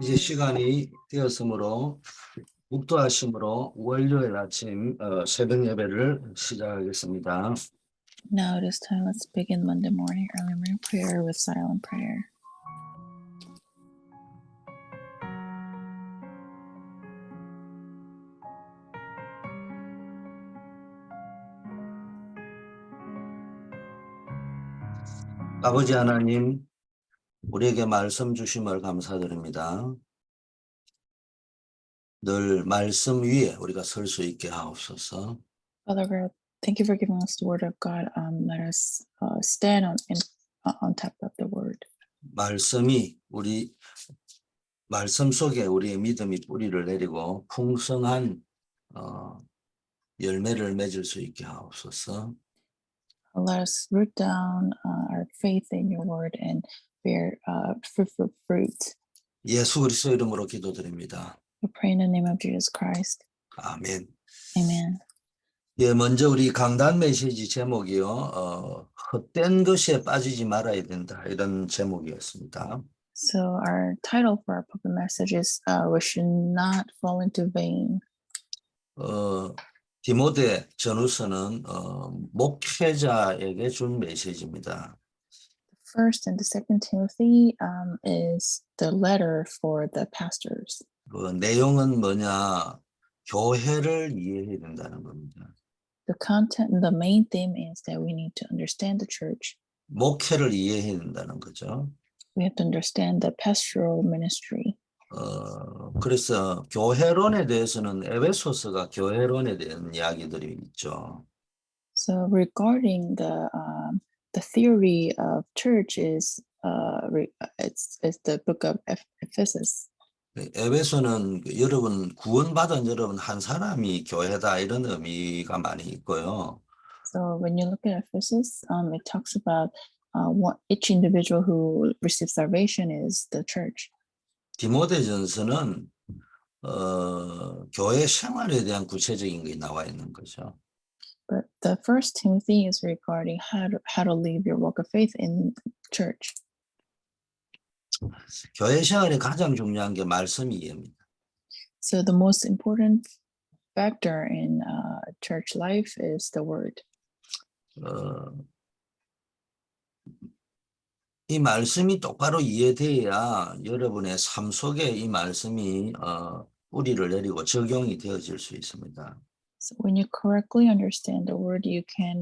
이제 시간이 되었으므로 묵도하심으로 월요일 아침 새벽 예배를 시작하겠습니다. Now it is time. Let's begin Monday morning early morning prayer with silent prayer. 아버지 하나님, 우리에게 말씀 주심을 감사드립니다. 늘 말씀 위에 우리가 설 수 있게 하옵소서. Father God, thank you for giving us the word of God. Let us stand on top of the word. 말씀이 말씀 속에 우리의 믿음이 뿌리를 내리고 풍성한 열매를 맺을 수 있게 하옵소서. Let us root down our faith in your word and bear fruit. 예수 그리스도 이름으로 기도드립니다. We pray in the name of Jesus Christ. 아멘. Amen. 예, 먼저 우리 강단 메시지 제목이요. 헛된 것에 빠지지 말아야 된다. 이런 제목이었습니다. So our title for our public message is we should not fall into vain. 디모데 전후서는 목회자에게 준 메시지입니다. First and the second Timothy is the letter for the pastors. 그 내용은 뭐냐? 교회를 이해해야 된다는 겁니다. The content and the main theme is that we need to understand the church. 목회를 이해해야 된다는 거죠. We have to understand the pastoral ministry. 그래서 교회론에 대해서는 에베소서가 교회론에 대한 이야기들이 있죠. So regarding the theory of church is it's the book of Ephesus. 에베소는 여러분 구원받은 여러분 한 사람이 교회다 이런 의미가 많이 있고요. So when you look at Ephesus, it talks about what each individual who receives salvation is the church. 디모데전서는 교회 생활에 대한 구체적인 게 나와 있는 거죠. But the first Timothy is regarding how to live your walk of faith in church. 교회 생활에 가장 중요한 게 말씀 이해입니다. So the most important factor in church life is the word. 이 말씀이 똑바로 이해돼야 여러분의 삶 속에 이 말씀이 뿌리를 내리고 적용이 되어질 수 있습니다. So when you correctly understand the word, you can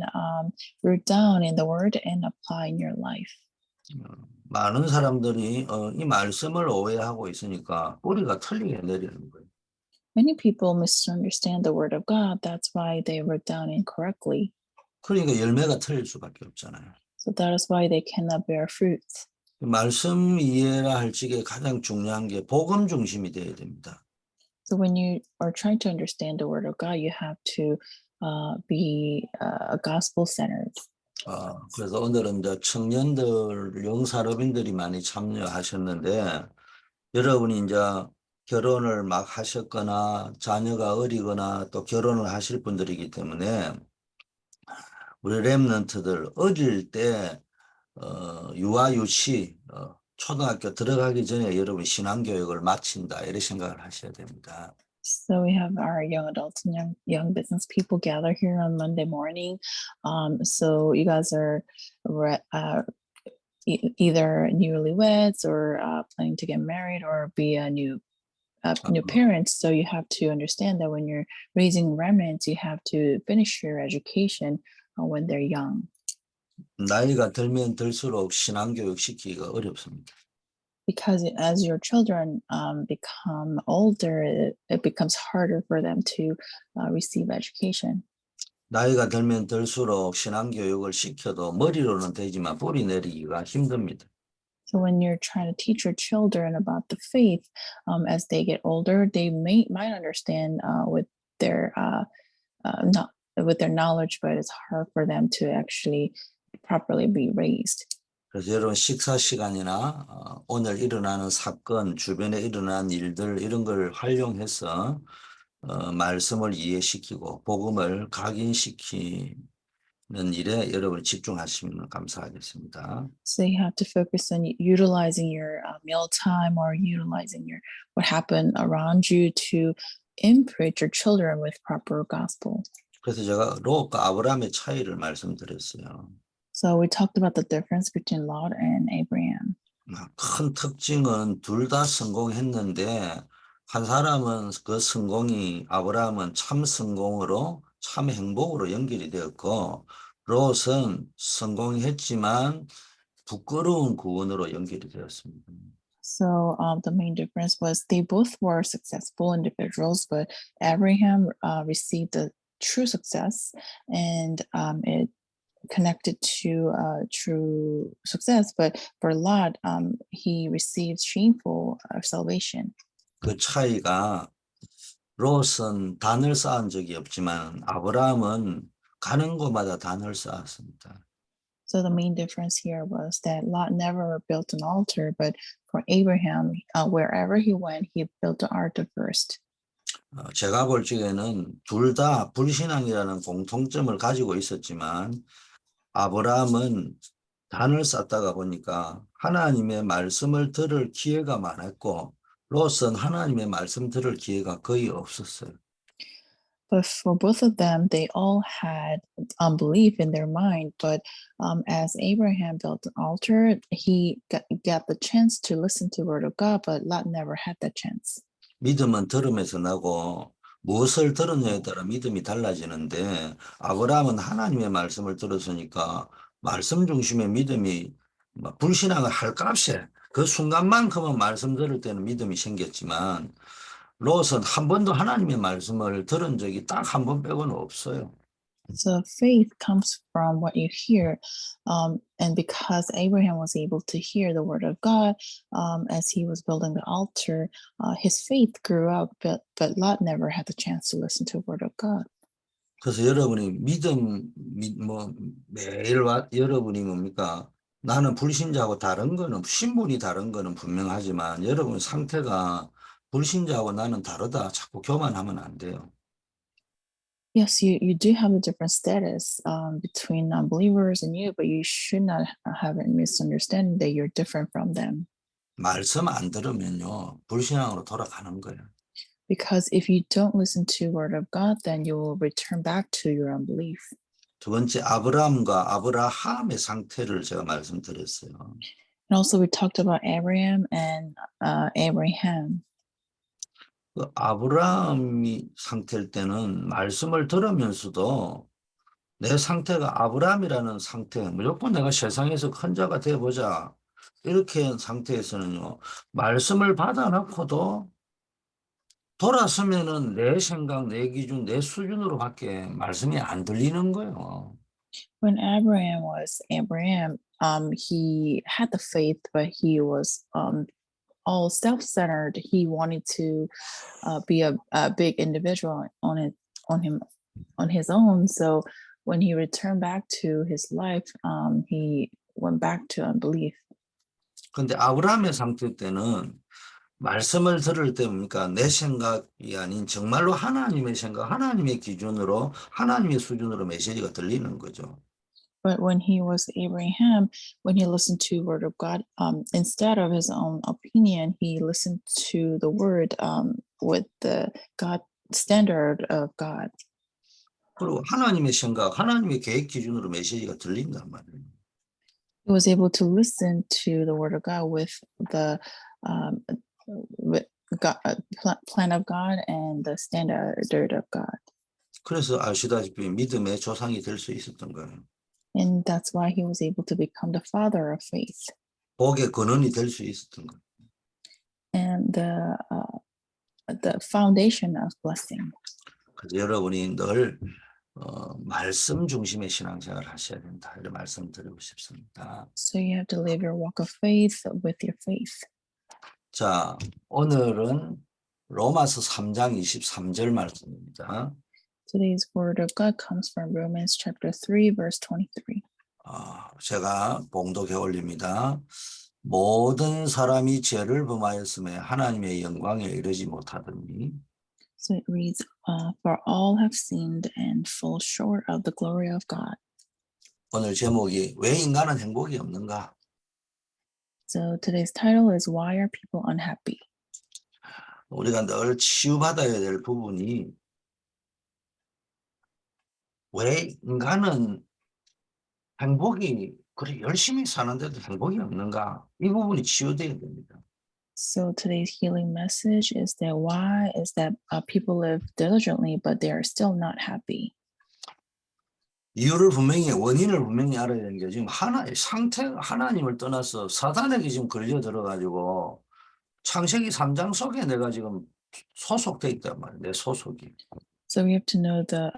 root down in the word and apply in your life. 많은 사람들이 이 말씀을 오해하고 있으니까 뿌리가 틀리게 내리는 거예요. Many people misunderstand the word of God. That's why they root down incorrectly. 그러니까 열매가 틀릴 수밖에 없잖아요. So that is why they cannot bear fruit. 말씀 이해라 할 적에 가장 중요한 게 복음 중심이 되어야 됩니다. So when you are trying to understand the word of God, you have to be gospel centered. 그래서 오늘은 이제 청년들, 영사업인들이 많이 참여하셨는데 여러분이 이제 결혼을 막 하셨거나 자녀가 어리거나 또 결혼을 하실 분들이기 때문에 우리 렘넌트들 어릴 때 유아 유치 초등학교 들어가기 전에 여러분 신앙교육을 마친다 이렇게 생각을 하셔야 됩니다. So we have our young adults and young business people gather here on Monday morning. So you guys are either newlyweds or planning to get married or be a new parents. So you have to understand that when you're raising remnants, you have to finish your education when they're young. 나이가 들면 들수록 신앙교육 시키기가 어렵습니다. Because as your children become older, it becomes harder for them to receive education. 나이가 들면 들수록 신앙교육을 시켜도 머리로는 되지만 뿌리 내리기가 힘듭니다. So when you're trying to teach your children about the faith, as they get older, they might understand with their knowledge, but it's hard for them to actually properly be raised. 그래서 여러분 식사 시간이나 오늘 일어나는 사건, 주변에 일어난 일들 이런 걸 활용해서 말씀을 이해시키고 복음을 각인시키는 일에 여러분이 집중하시면 감사하겠습니다. So you have to focus on utilizing your meal time or utilizing your what happened around you to imprint your children with proper gospel. 그래서 제가 롯과 아브라함의 차이를 말씀드렸어요. So we talked about the difference between Lot and Abraham. 큰 특징은 둘 다 성공했는데 한 사람은 그 성공이 아브라함은 참 성공으로 참 행복으로 연결이 되었고 롯은 성공했지만 부끄러운 구원으로 연결이 되었습니다. So the main difference was they both were successful individuals, but Abraham received the true success, and it connected to true success. But for Lot, he received shameful salvation. 그 차이가 롯은 단을 쌓은 적이 없지만 아브라함은 가는 곳마다 단을 쌓았습니다. So the main difference here was that Lot never built an altar, but for Abraham, wherever he went, he built the altar first. 제가 볼 적에는 둘 다 불신앙이라는 공통점을 가지고 있었지만 아브라함은 단을 쌓다가 보니까 하나님의 말씀을 들을 기회가 많았고 롯은 하나님의 말씀 들을 기회가 거의 없었어요. But for both of them, they all had unbelief in their mind. But as Abraham built an altar, he got the chance to listen to the word of God, but Lot never had that chance. 믿음은 들음에서 나고 무엇을 들었냐에 따라 믿음이 달라지는데 아브라함은 하나님의 말씀을 들었으니까 말씀 중심의 믿음이 불신앙을 할 값에 그 순간만큼은 말씀 들을 때는 믿음이 생겼지만 롯은 한 번도 하나님의 말씀을 들은 적이 딱 한 번 빼고는 없어요. So faith comes from what you hear. And because Abraham was able to hear the word of God as he was building the altar, his faith grew up, but Lot never had the chance to listen to the word of God. 그래서 여러분이 매일 여러분이 뭡니까? 나는 불신자하고 다른 거는 신분이 다른 거는 분명하지만 여러분 상태가 불신자하고 나는 다르다. 자꾸 교만하면 안 돼요. Yes, you do have a different status between non-believers and you, but you should not have a misunderstanding that you're different from them. 말씀 안 들으면요. 불신앙으로 돌아가는 거예요. Because if you don't listen to the word of God, then you will return back to your unbelief. 두 번째 아브라함과 아브라함의 상태를 제가 말씀드렸어요. And also we talked about Abraham and Abraham. 그 아브라함이 상태일 때는 말씀을 들으면서도 내 상태가 아브라함이라는 상태, 무조건 내가 세상에서 큰 자가 되어보자. 이렇게 한 상태에서는요, 말씀을 받아놓고도 돌아서면은 내 생각, 내 기준, 내 수준으로밖에 말씀이 안 들리는 거예요. When Abraham was Abraham, he had the faith, but he was all self-centered. He wanted to be a big individual on his own. So when he returned back to his life, he went back to unbelief. 근데 아브라함의 상태 때는 말씀을 들을 때 뭡니까? 내 생각이 아닌 정말로 하나님의 생각, 하나님의 기준으로, 하나님의 수준으로 메시지가 들리는 거죠. But when he was Abraham, when he listened to word of God, instead of his own opinion, he listened to the word with the God standard of God. 그리고 하나님의 생각, 하나님의 계획 기준으로 메시지가 들린단 말이에요. He was able to listen to the word of God with the with God, plan of God and the standard of God. 그래서 아시다시피 믿음의 조상이 될 수 있었던 거예요. And that's why he was able to become the father of faith 복의 근원이 될 수 있었던 거예요. and the foundation of blessing. 그래서 여러분이 늘 말씀 중심의 신앙생활을 하셔야 된다. 이런 말씀 드리고 싶습니다. So you have to live your walk of faith with your faith. 자, 오늘은 로마서 3장 23절 말씀입니다. Today's word of God comes from Romans chapter 3, verse 23. 제가 봉독해 올립니다. 모든 사람이 죄를 범하였음에 하나님의 영광에 이르지 못하더니 So it reads, For all have sinned and fall short of the glory of God. 오늘 제목이 왜 인간은 행복이 없는가? So today's title is Why Are People Unhappy? 우리가 늘 치유받아야 될 부분이 왜 인간은 행복이 그래 열심히 사는데도 행복이 없는가? 이 부분이 치유돼야 됩니다. So today's healing message is that why is that people live diligently, but they are still not happy. 원인을 분명히 알아야 되는 게 지금 하나님을 떠나서 사단에게 지금 걸려들어 가지고 창세기 3장 속에 내가 지금 소속돼 있단 말이에요. 내 소속이. So we have to know the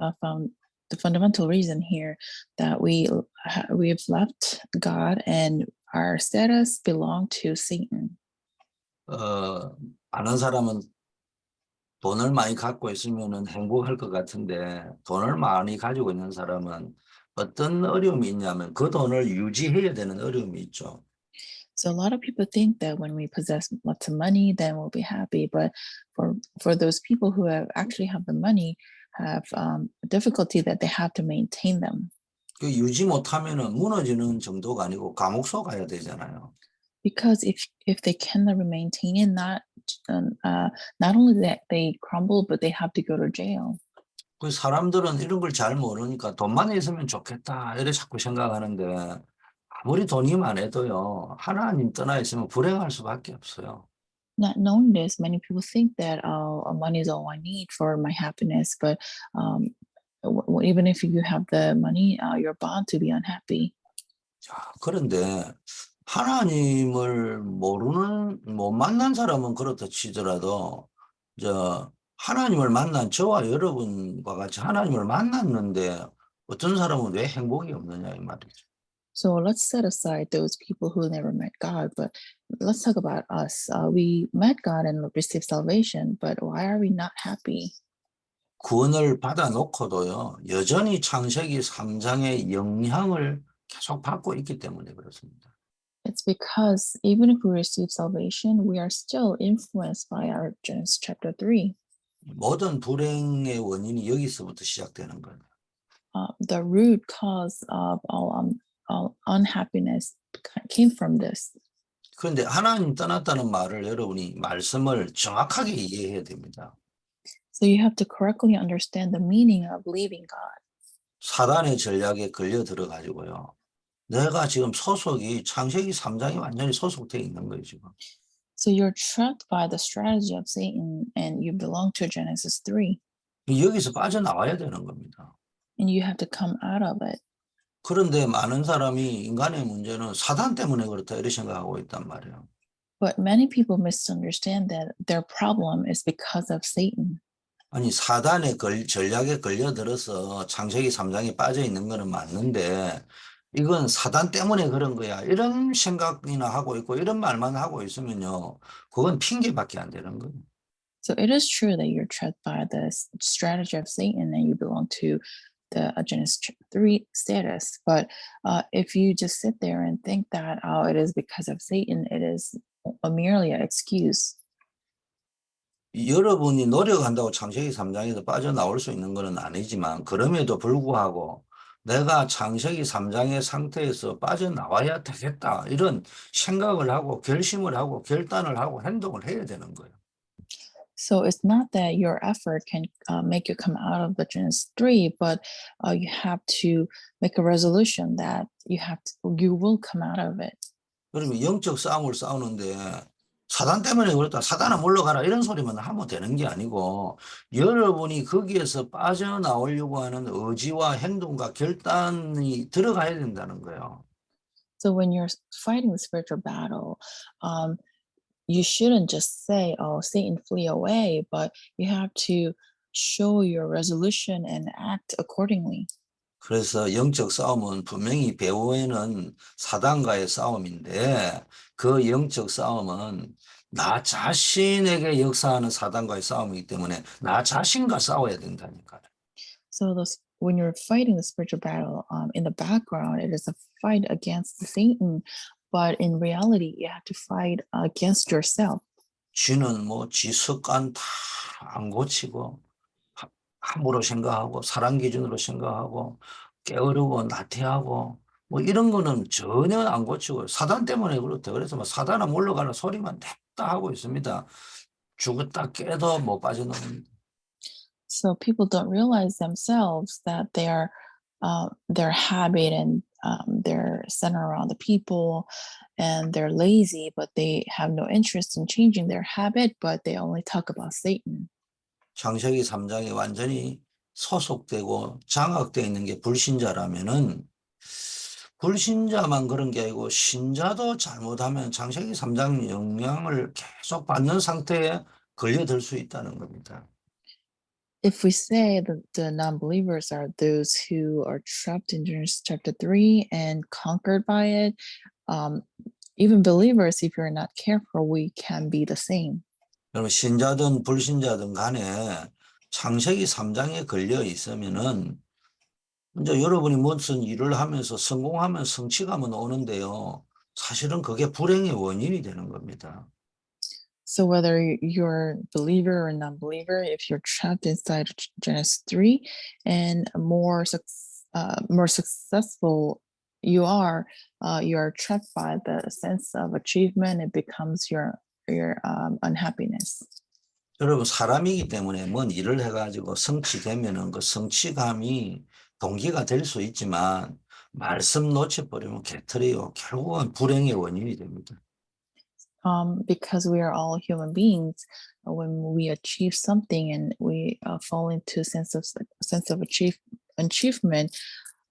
fundamental reason here that we have left God and our status belong to Satan. 아는 사람은 돈을 많이 갖고 있으면은 행복할 것 같은데 돈을 많이 가지고 있는 사람은 어떤 어려움이 있냐면 그 돈을 유지해야 되는 어려움이 있죠. So a lot of people think that when we possess lots of money, then we'll be happy. But for those people who actually have the money, have difficulty that they have to maintain them. 그 유지 못하면은 무너지는 정도가 아니고 감옥소 가야 되잖아요. Because if they can never maintain it, not only that they crumble, but they have to go to jail. 그 사람들은 이런 걸 잘 모르니까 돈만 있으면 좋겠다 이래 자꾸 생각하는데 아무리 돈이 많아도요 하나님 떠나 있으면 불행할 수밖에 없어요. Not knowing this, many people think that money is all I need for my happiness. But even if you have the money, you're bound to be unhappy. 자, 그런데 하나님을 못 만난 사람은 그렇다 치더라도 하나님을 만난 저와 여러분과 같이 하나님을 만났는데 어떤 사람은 왜 행복이 없느냐 이 말이죠. So let's set aside those people who never met God, but let's talk about us. We met God and received salvation, but why are we not happy? 구원을 받아놓고도요 여전히 창세기 3장의 영향을 계속 받고 있기 때문에 그렇습니다. It's because even if we receive salvation, we are still influenced by our Genesis chapter 3. 모든 불행의 원인이 여기서부터 시작되는 거예요. The root cause of all unhappiness came from this. 그런데 하나님 떠났다는 말을 여러분이 말씀을 정확하게 이해해야 됩니다. So you have to correctly understand the meaning of leaving God. 사단의 전략에 걸려 들어 가지고요. 내가 지금 소속이 창세기 3장이 완전히 소속돼 있는 거예요, 지금. So you're trapped by the strategy of Satan and you belong to Genesis 3 여기서 빠져나와야 되는 겁니다. and you have to come out of it. 그런데 많은 사람이 인간의 문제는 사단 때문에 그렇다 이렇게 생각하고 있단 말이에요. But many people misunderstand that their problem is because of Satan. 아니 사단의 전략에 걸려들어서 창세기 3장에 빠져 있는 거는 맞는데 이건 사단 때문에 그런 거야. 이런 생각이나 하고 있고 이런 말만 하고 있으면요. 그건 핑계밖에 안 되는 거예요. So it is true that you're trapped by the strategy of Satan and you belong to the Genesis 3 status. But if you just sit there and think that, oh, it is because of Satan, it is merely an excuse. 여러분이 노력한다고 창세기 3장에서 빠져나올 수 있는 것은 아니지만 그럼에도 불구하고 내가 창세기 3장의 상태에서 빠져나와야 되겠다 이런 생각을 하고 결심을 하고 결단을 하고 행동을 해야 되는 거예요. So it's not that your effort can make you come out of the Genesis 3, but you have to make a resolution that you will come out of it. 그러면 영적 싸움을 싸우는데 사단 때문에 그렇다. 사단아 물러가라. 이런 소리만 하면 되는 게 아니고 여러분이 거기에서 빠져나오려고 하는 의지와 행동과 결단이 들어가야 된다는 거예요. So when you're fighting the spiritual battle, you shouldn't just say, oh, Satan, flee away, but you have to show your resolution and act accordingly. 그래서 영적 싸움은 분명히 배후에는 사단과의 싸움인데 그 영적 싸움은 나 자신에게 역사하는 사단과의 싸움이기 때문에 나 자신과 싸워야 된다니까요. So when you're fighting the spiritual battle, in the background, it is a fight against Satan, but in reality, you have to fight against yourself. 쥐는 지 습관 다 안 고치고 함부로 생각하고 사람 기준으로 생각하고 게으르고 나태하고 뭐 이런 거는 전혀 안 고치고 사단 때문에 그렇대. 그래서 뭐 사단아 물러가라 소리만 냅다 하고 있습니다. 죽었다 깨도 못 빠져나옵니다. So people don't realize themselves that their habit and they're centered around the people and they're lazy, but they have no interest in changing their habit, but they only talk about Satan. 창세기 3장에 완전히 소속되고 장악되어 있는 게 불신자라면은 불신자만 그런 게 아니고 신자도 잘못하면 창세기 3장 영향을 계속 받는 상태에 걸려들 수 있다는 겁니다. If we say that the non-believers are those who are trapped in Genesis chapter 3 and conquered by it, um, even believers, if you're not careful, we can be the same. 여러분 신자든 불신자든 간에 창세기 3장에 걸려 있으면은 이제 여러분이 무슨 일을 하면서 성공하면 성취감은 오는데요. 사실은 그게 불행의 원인이 되는 겁니다. So whether you're a believer or non-believer, if you're trapped inside of Genesis 3 and more successful you are trapped by the sense of achievement. It becomes your unhappiness. 여러분 사람이기 때문에 뭔 일을 해가지고 성취되면은 그 성취감이 동기가 될 수 있지만 말씀 놓쳐버리면 개털이요. 결국은 불행의 원인이 됩니다. Because we are all human beings, when we achieve something and we fall into a sense of achievement,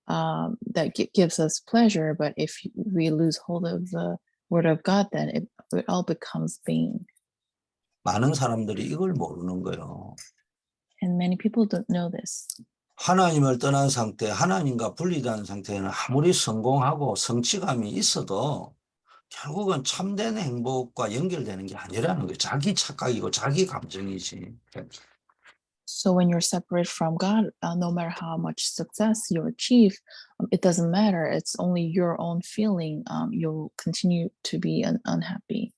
that gives us pleasure. But if we lose hold of the word of God, then it all becomes vain. 많은 사람들이 이걸 모르는 거예요. And many people don't know this. 하나님을 떠난 상태, 하나님과 분리된 상태에는 아무리 성공하고 성취감이 있어도 결국은 참된 행복과 연결되는 게 아니라는 거예요. 자기 착각이고 자기 감정이지. So when you're separate from God, no matter how much success you achieve, it doesn't matter. It's only your own feeling. You'll continue to be unhappy.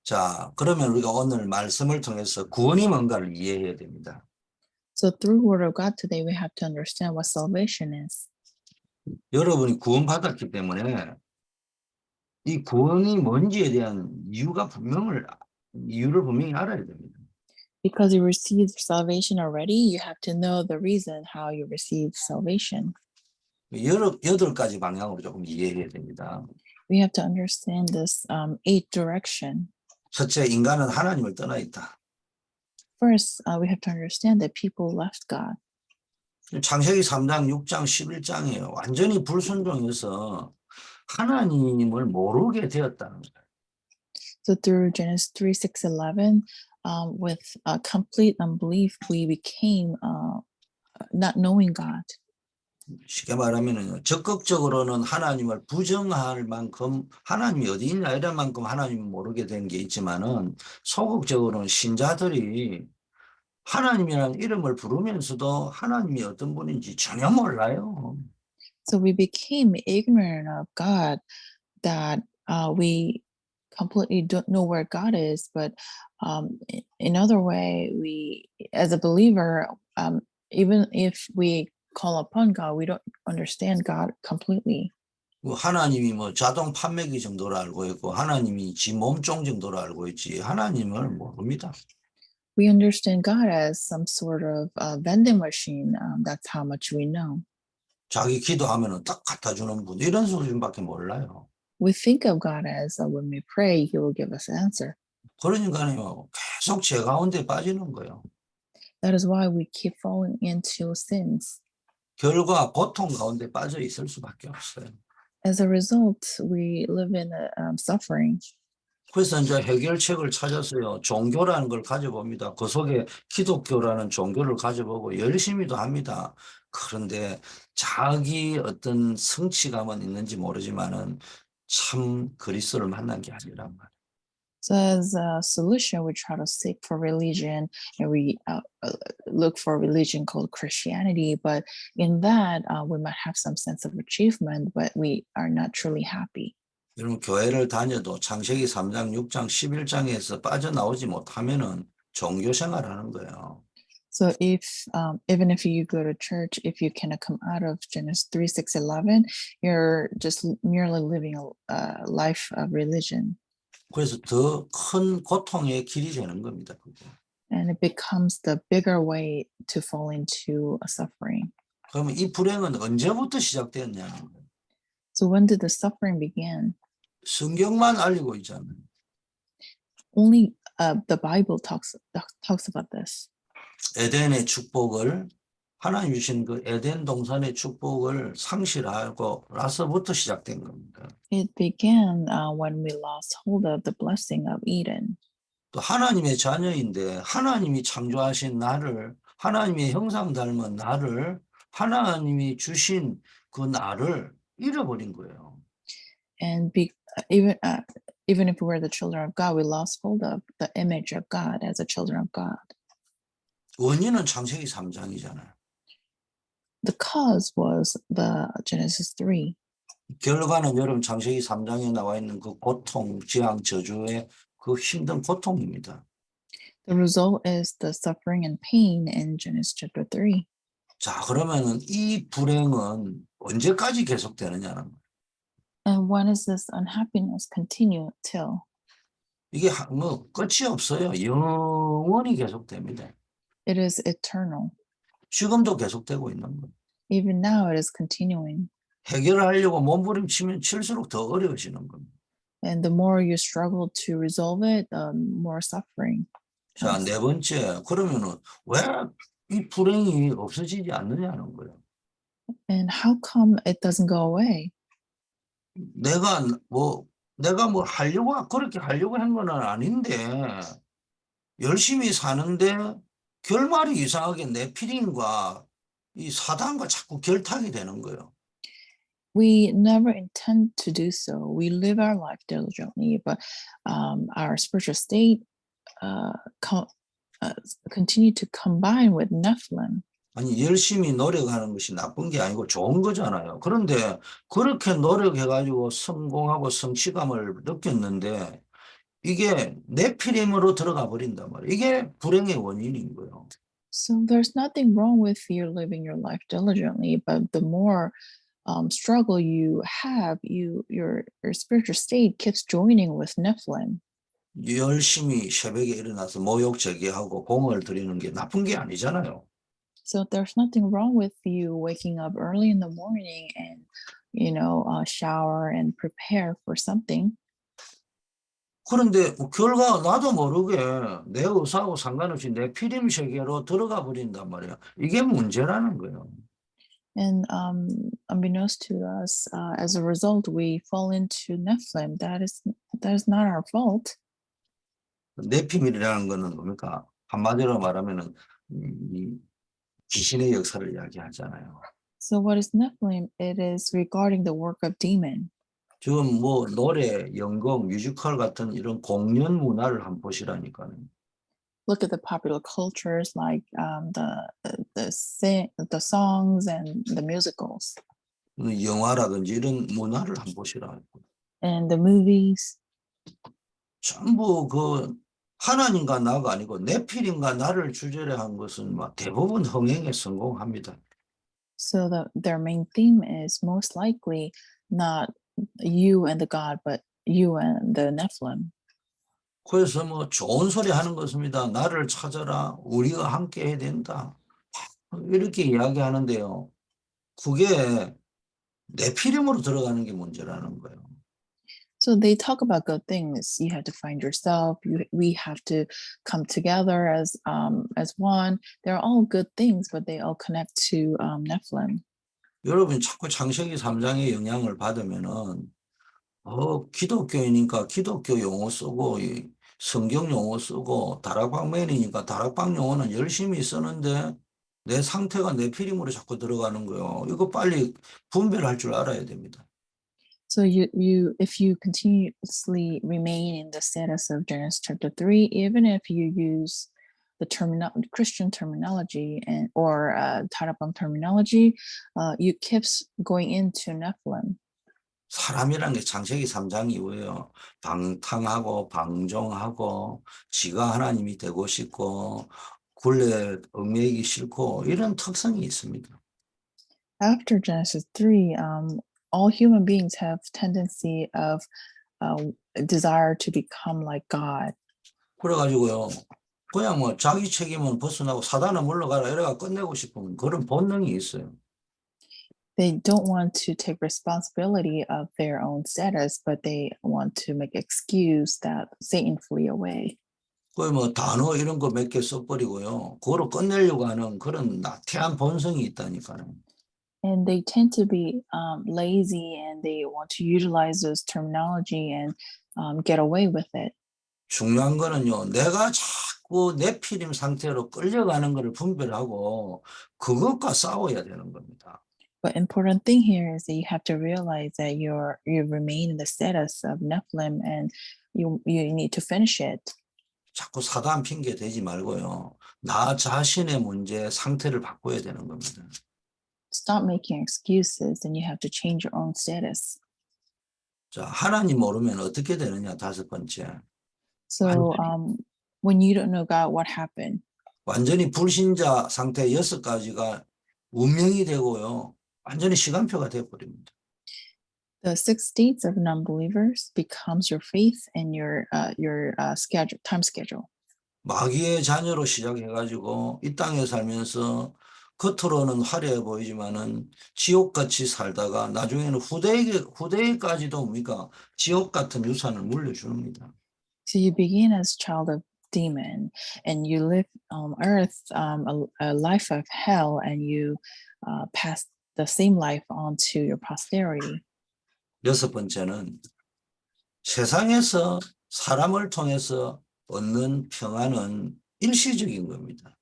자, 그러면 우리가 오늘 말씀을 통해서 구원이 뭔가를 이해해야 됩니다. So through Word of God today, we have to understand what salvation is. 여러분이 구원받았기 때문에 이 구원이 뭔지에 대한 이유를 분명히 알아야 됩니다. Because you received salvation already, you have to know the reason how you received salvation. 여덟 가지 방향으로 조금 이해해야 됩니다. We have to understand this eight direction. 첫째, 인간은 하나님을 떠나 있다. First, we have to understand that people left God. 창세기 3장, 6장, 11장이에요. 완전히 불순종해서 하나님을 모르게 되었다는 거예요. So through Genesis 3, 6, 11, with complete unbelief, we became not knowing God. 쉽게 말하면 적극적으로는 하나님을 부정할 만큼 하나님이 어디 있냐 이런 만큼 하나님을 모르게 된 게 있지만은 소극적으로는 신자들이 하나님이라는 이름을 부르면서도 하나님이 어떤 분인지 전혀 몰라요. So we became ignorant of God, that we completely don't know where God is. But in other way, we, as a believer, even if we call upon God, we don't understand God completely. 하나님이 뭐 자동 판매기 정도로 알고 있고 하나님이 지 몸종 정도로 알고 있지 하나님을 모릅니다. We understand God as some sort of vending machine. That's how much we know. 자기 기도하면은 딱 갖다 주는 분 이런 수준밖에 몰라요. We think of God as when we pray, He will give us an answer. 그러니까요 계속 죄 가운데 빠지는 거예요. That is why we keep falling into sins. 결과 고통 가운데 빠져 있을 수밖에 없어요. As a result, we live in suffering. 그래서 이제 해결책을 찾았어요. 종교라는 걸 가져봅니다. 그 속에 기독교라는 종교를 가져보고 열심히도 합니다. 그런데 자기 어떤 성취감은 있는지 모르지만은 참 그리스도를 만난 게 아니란 말이에요. So as a solution, we try to seek for religion and we look for a religion called Christianity. But in that, we might have some sense of achievement, but we are not truly happy. 여러분 교회를 다녀도 창세기 3장, 6장, 11장에서 빠져나오지 못하면은 종교 생활하는 거예요. So if even if you go to church, if you cannot come out of Genesis 3, 6, 11, you're just merely living a life of religion. 그래서 더 큰 고통의 길이 되는 겁니다. 그게. And it becomes the bigger way to fall into a suffering. 그러면 이 불행은 언제부터 시작되었냐는 거예요. So when did the suffering begin? 성경만 알리고 있잖아요. Only the Bible talks about this. 에덴의 축복을 하나님 주신 그 에덴 동산의 축복을 상실하고 나서부터 시작된 겁니다. It began when we lost hold of the blessing of Eden. 또 하나님의 자녀인데 하나님이 창조하신 나를 하나님의 형상 닮은 나를 하나님이 주신 그 나를 잃어버린 거예요. And even if we were the children of God, we lost hold of the image of God as the children of God. 원인은 창세기 3장이잖아요. The cause was the Genesis 3. 결과는 여러분 창세기 3장에 나와 있는 그 고통, 재앙, 저주의 그 힘든 고통입니다. The result is the suffering and pain in Genesis chapter 3. 자, 그러면은 이 불행은 언제까지 계속되느냐는 거예요. And when is this unhappiness continue till? 이게 뭐 끝이 없어요. 영원히 계속됩니다. It is eternal. 지금도 계속되고 있는 거예요. Even now it is continuing. 해결하려고 몸부림치면 칠수록 더 어려워지는 겁니다. And the more you struggle to resolve it, the more suffering. 자, 네 번째, 그러면은 왜 이 불행이 없어지지 않느냐는 거예요. And how come it doesn't go away? 내가 뭐 하려고 그렇게 하려고 한 건 아닌데 열심히 사는데 결말이 이상하게 네피림과 이 사단과 자꾸 결탁이 되는 거예요. We never intend to do so. We live our life diligently, but our spiritual state continue to combine with Nephilim. 아니 열심히 노력하는 것이 나쁜 게 아니고 좋은 거잖아요. 그런데 그렇게 노력해가지고 성공하고 성취감을 느꼈는데 이게 네피림으로 들어가 버린단 말이에요. 이게 불행의 원인인 거예요. So there's nothing wrong with you living your life diligently, but the more struggle you have, your spiritual state keeps joining with Nephilim. 열심히 새벽에 일어나서 모욕 제기하고 공을 드리는 게 나쁜 게 아니잖아요. So there's nothing wrong with you waking up early in the morning and shower and prepare for something. 그런데 결과 나도 모르게 내 의사하고 상관없이 내 피림 세계로 들어가 버린단 말이야. 이게 문제라는 거예요. And unbeknownst to us, as a result, we fall into Nephilim. That is not our fault. 네피림이라는 거는 뭡니까? 한마디로 말하면은 이 귀신의 역사를 이야기하잖아요. So what is Nephilim? It is regarding the work of demon. 지금 뭐 노래, 연극, 뮤지컬 같은 이런 공연 문화를 한번 보시라니까요. Look at the popular cultures like the songs and the musicals 영화라든지 이런 문화를 한번 보시라고. and the movies. 전부 그 하나님과 나가 아니고 네피림과 나를 주제로 한 것은 막 대부분 흥행에 성공합니다. So their main theme is most likely not you and the God, but you and the Nephilim. 그래서 뭐 좋은 소리 하는 것입니다. 나를 찾아라. 우리가 함께 해야 된다. 이렇게 이야기하는데요. 그게 네피림으로 들어가는 게 문제라는 거예요. So they talk about good things. You have to find yourself. We have to come together as one. They're all good things, but they all connect to Nephilim. 여러분이 자꾸 창세기 3장의 영향을 받으면은 기독교이니까 기독교 용어 쓰고 성경 용어 쓰고 다락방맨이니까 다락방 용어는 열심히 쓰는데 내 상태가 네피림으로 자꾸 들어가는 거예요. 이거 빨리 분별할 줄 알아야 됩니다. So if you continuously remain in the status of Genesis chapter 3, even if you use the Christian terminology or Tarabam terminology, you keeps going into Nephilim. 사람이란 게 창세기 3장 이후에요. 방탕하고 방종하고 지가 하나님이 되고 싶고 굴레에 얽매이기 싫고 이런 특성이 있습니다. After Genesis 3, all human beings have tendency of desire to become like God. 그래가지고요. 그냥 뭐 자기 책임은 벗어나고 사단은 물러가라 이래가 끝내고 싶은 그런 본능이 있어요. They don't want to take responsibility of their own status, but they want to make excuse that Satan flee away. 거의 뭐 단어 이런 거 몇 개 써버리고요. 그거로 끝내려고 하는 그런 나태한 본성이 있다니까요. And they tend to be lazy and they want to utilize those terminology and get away with it. 중요한 거는요. 내가 자꾸 내피림 상태로 끌려가는 것을 분별하고 그것과 싸워야 되는 겁니다. But important thing here is that you have to realize that you remain in the status of Nephilim and you need to finish it. 자꾸 사단 핑계 대지 말고요. 나 자신의 문제 상태를 바꿔야 되는 겁니다. Stop making excuses and you have to change your own status. 자, 하나님 모르면 어떻게 되느냐, 다섯 번째. So when you don't know God, what happened? 완전히 불신자 상태 여섯 가지가 운명이 되고요. 완전히 시간표가 되어버립니다. The six states of non-believers becomes your faith and your schedule, time schedule. 마귀의 자녀로 시작해가지고 이 땅에 살면서 겉으로는 화려해 보이지만은 지옥같이 살다가 나중에는 후대에까지도 뭡니까 지옥 같은 유산을 물려줍니다. So you begin as child of demon and you live on earth a life of hell and you pass the same life on to your posterity. 여섯 번째는 세상에서 사람을 통해서 얻는 평안은 일시적인 겁니다.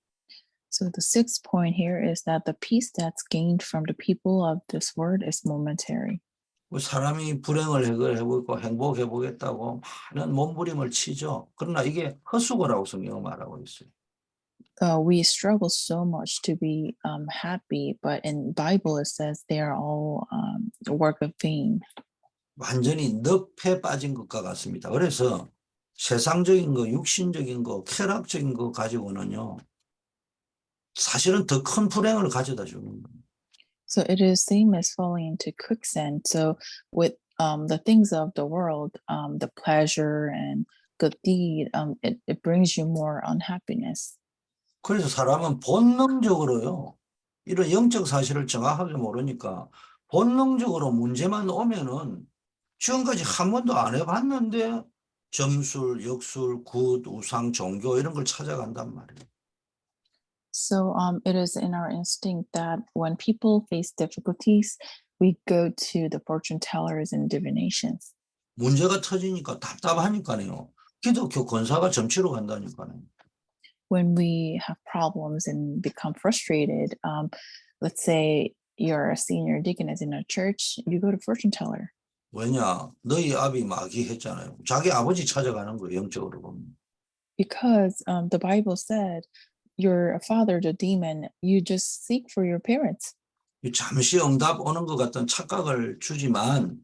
So the sixth point here is that the peace that's gained from the people of this world is momentary. 사람이 불행을 해결해보고 행복해보겠다고 많은 몸부림을 치죠. 그러나 이게 헛수고라고 성경은 말하고 있어요. We struggle so much to be happy, but in Bible it says they are all a work of vain. 완전히 늪에 빠진 것과 같습니다. 그래서 세상적인 거, 육신적인 거, 쾌락적인 거 가지고는요. 사실은 더 큰 불행을 가져다 주는 거예요. So it is same as falling into quicksand. So with the things of the world, the pleasure and good deed, it brings you more unhappiness. 그래서 사람은 본능적으로요. 이런 영적 사실을 정확하게 모르니까 본능적으로 문제만 오면은 지금까지 한 번도 안 해봤는데 점술, 역술, 굿, 우상, 종교 이런 걸 찾아간단 말이에요. So it is in our instinct that when people face difficulties, we go to the fortune tellers and divinations. 문제가 터지니까 답답하니까요. 기독교 권사가 점치러 간다니까요. When we have problems and become frustrated, let's say you're a senior deaconess in a church, you go to fortune teller. 왜냐? 너희 아비 마귀 했잖아요. 자기 아버지 찾아가는 거예요. 영적으로 보면. Because the Bible said, "You're a father to demon. You just seek for your parents." 잠시 응답 오는 것 같은 착각을 주지만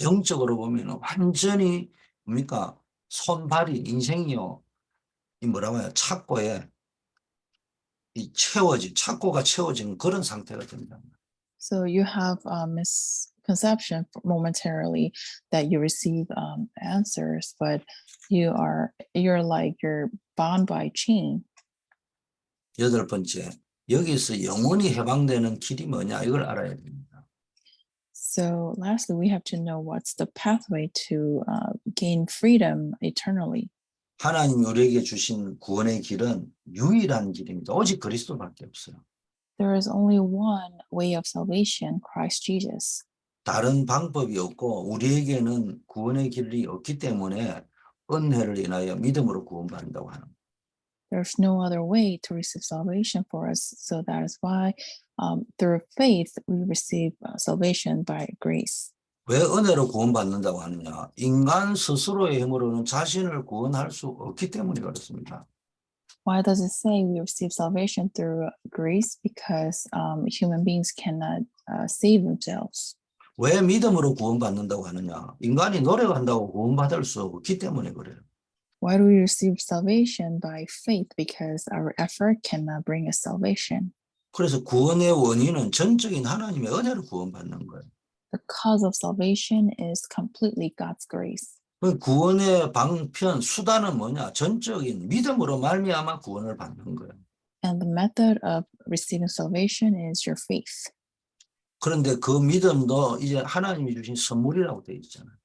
영적으로 보면 완전히 뭡니까? 손발이 인생이요. 이 뭐라고 해요? 착고에 착고가 채워진 그런 상태가 됩니다. So you have a misconception momentarily that you receive answers, but you're bound by chain. 여덟 번째, 여기서 영원히 해방되는 길이 뭐냐 이걸 알아야 됩니다. So lastly, we have to know what's the pathway to gain freedom eternally. 하나님이 우리에게 주신 구원의 길은 유일한 길입니다. 오직 그리스도밖에 없어요. There is only one way of salvation, Christ Jesus. 다른 방법이 없고 우리에게는 구원의 길이 없기 때문에 은혜를 인하여 믿음으로 구원받는다고 하는 거예요. There's no other way to receive salvation for us. So that is why through faith, we receive salvation by grace. 왜 은혜로 구원받는다고 하느냐? 인간 스스로의 힘으로는 자신을 구원할 수 없기 때문에 그렇습니다. Why does it say we receive salvation through grace? Because human beings cannot save themselves. 왜 믿음으로 구원받는다고 하느냐? 인간이 노력한다고 구원받을 수 없기 때문에 그래요. Why do we receive salvation? By faith, because our effort cannot bring us salvation. 그래서 구원의 원인은 전적인 하나님의 은혜로 구원받는 거예요. The cause of salvation is completely God's grace. 그 구원의 방편, 수단은 뭐냐? 전적인 믿음으로 말미암아 구원을 받는 거예요. And the method of receiving salvation is your faith. 그런데 그 믿음도 이제 하나님이 주신 선물이라고 되어 있잖아요.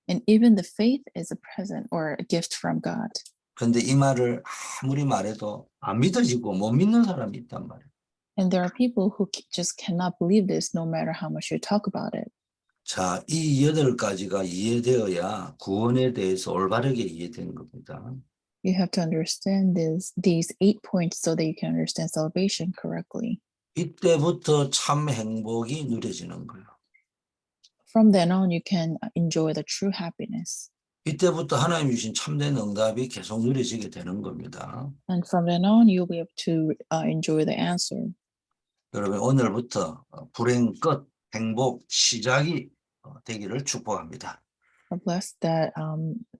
And even the faith is a present or a gift from God. 그런데 이 말을 아무리 말해도 안 믿어지고 못 믿는 사람이 있단 말이에요. And there are people who just cannot believe this no matter how much you talk about it. 자, 이 8가지가 이해되어야 구원에 대해서 올바르게 이해되는 겁니다. You have to understand these 8 points so that you can understand salvation correctly. 이때부터 참 행복이 누려지는 거예요. From then on, you can enjoy the true happiness. 이때부터 하나님 주신 참된 응답이 계속 누려지게 되는 겁니다. And from then on, you'll be able to enjoy the answer. 여러분 오늘부터 불행 끝, 행복 시작이 되기를 축복합니다. I'm blessed that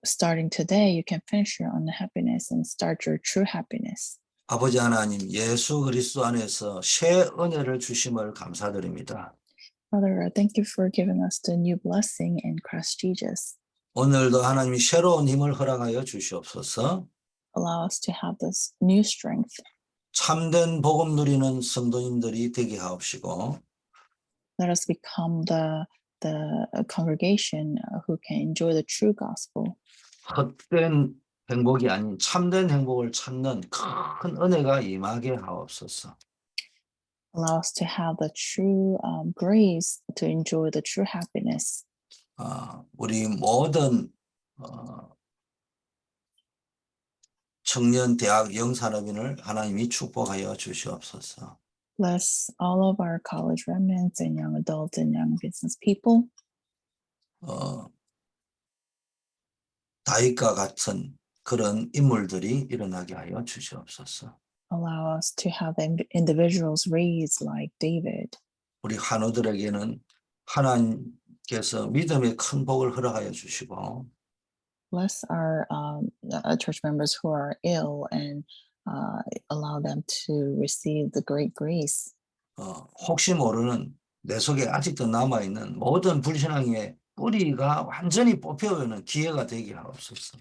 starting today, you can finish your unhappiness and start your true happiness. 아버지 하나님, 예수 그리스도 안에서 새 은혜를 주심을 감사드립니다. Father, I thank you for giving us the new blessing in Christ Jesus. 오늘도 하나님이 새로운 힘을 허락하여 주시옵소서. Allow us to have this new strength. 참된 복음 누리는 성도님들이 되게 하옵시고 Let us become the congregation who can enjoy the true gospel. 헛된 행복이 아닌 참된 행복을 찾는 큰 은혜가 임하게 하옵소서. Allow us to have the true grace to enjoy the true happiness. 우리 모든 청년 대학 영산업인을 하나님이 축복하여 주시옵소서. Bless all of our college remnants and young adults and young business people. 다윗과 같은 그런 인물들이 일어나게 하여 주시옵소서. Allow us to have individuals raised like David. 우리 환우들에게는 하나님께서 믿음의 큰 복을 허락하여 주시고 Bless our church members who are ill and allow them to receive the great grace. 혹시 모르는 내 속에 아직도 남아있는 모든 불신앙의 뿌리가 완전히 뽑혀오는 기회가 되게 하옵소서.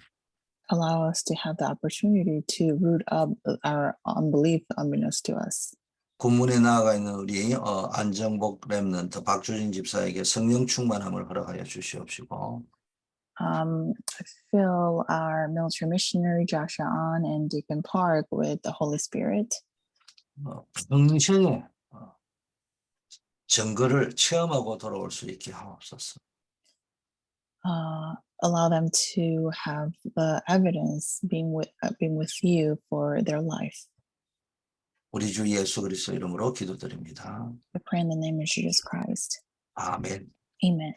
Allow us to have the opportunity to root up our unbelief unbeknownst to us. 군문에 나아가 있는 우리 안정복 렘넌트 박주진 집사에게 성령 충만함을 허락하여 주시옵시고 Fill our military missionary Joshua On and Deacon Park with the Holy Spirit. 평생의 증거를 체험하고 돌아올 수 있게 하옵소서. Allow them to have the evidence being with you for their life. 우리 주 예수 그리스도 이름으로 기도드립니다. I pray in the name of Jesus Christ. 아멘. Amen.